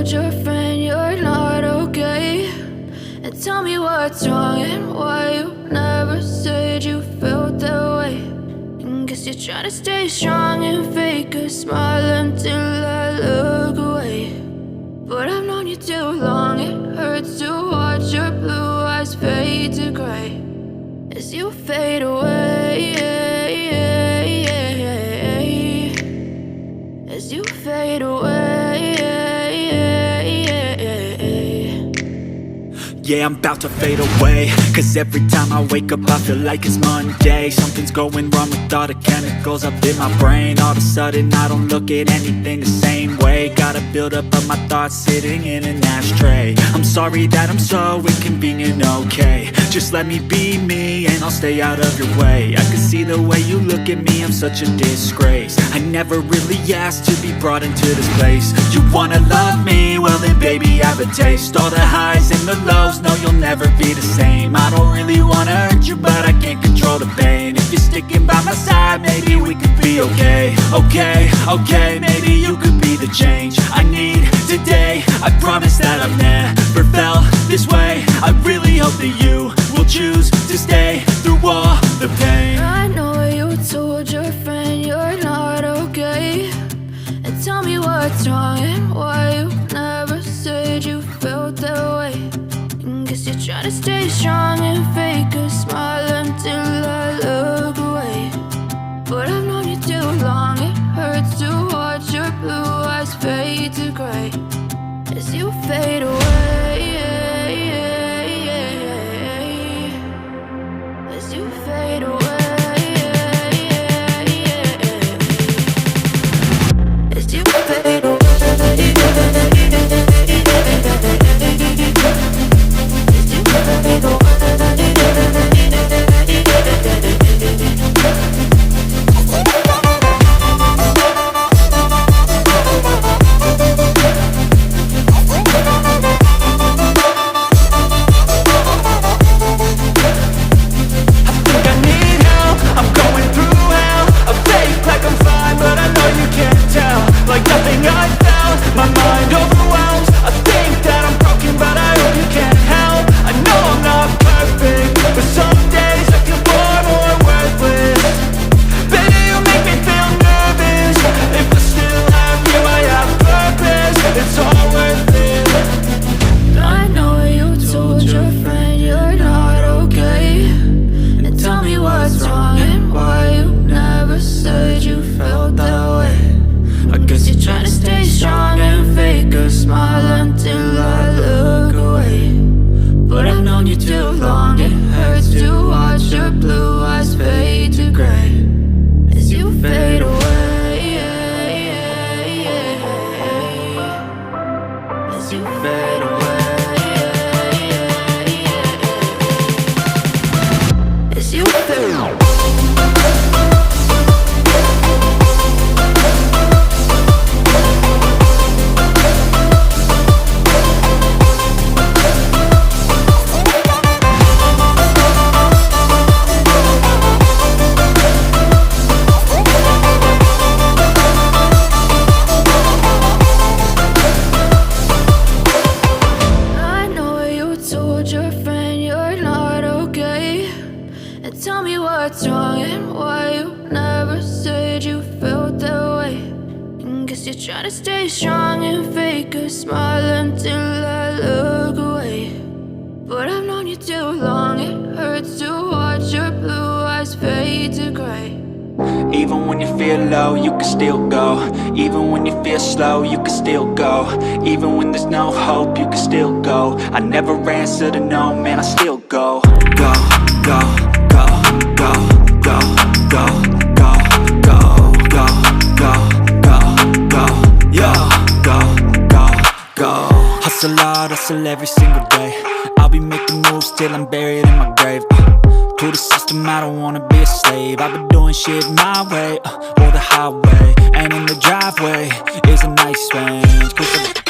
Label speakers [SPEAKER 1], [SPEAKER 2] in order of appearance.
[SPEAKER 1] told your friend you're not okay? And tell me what's wrong and why you never said you felt that way. And guess you're trying to stay strong and fake a smile until I look away. But I've known you too long, it hurts to watch your blue eyes fade to gray as you fade away, as you fade away.
[SPEAKER 2] Yeah, I'm about to fade away, cause every time I wake up I feel like it's Monday. Something's going wrong with all the chemicals up in my brain. All of a sudden I don't look at anything the same way. Got a buildup of my thoughts sitting in an ashtray. I'm sorry that I'm so inconvenient, okay? Just let me be me and I'll stay out of your way. I can see the way you look at me, I'm such a disgrace. I never really asked to be brought into this place. You wanna love me? Well then baby have a taste. All the highs and the lows, no, you'll never be the same. I don't really wanna hurt you, but I can't control the pain. If you're sticking by my side, maybe we could be okay. Okay, maybe you could be the change I need today. I promise that I've never felt this way. I really hope that you will choose to stay through all the pain.
[SPEAKER 1] I know you told your friend you're not okay. And tell me what's wrong and why you never said you felt that way. Guess you're trying to stay strong and fake a smile until I look away. But I've known you too long, it hurts to watch your blue eyes fade to gray as you fade away, as you fade away, as you fade away. Tell me what's wrong and why you never said you felt that way. And guess you're trying to stay strong and fake a smile until I look away. But I've known you too long, it hurts to watch your blue eyes fade to gray.
[SPEAKER 2] Even when you feel low, you can still go. Even when you feel slow, you can still go. Even when there's no hope, you can still go. I never answer to no, man, I still go. Go, go, go, go, go, go, go, go, go, go, go, go, yo, go, go, go. Hustle hard, hustle every single day. I'll be making moves till I'm buried in my grave. To the system, I don't wanna be a slave. I've been doing shit my way, or the highway. And in the driveway is a nice range.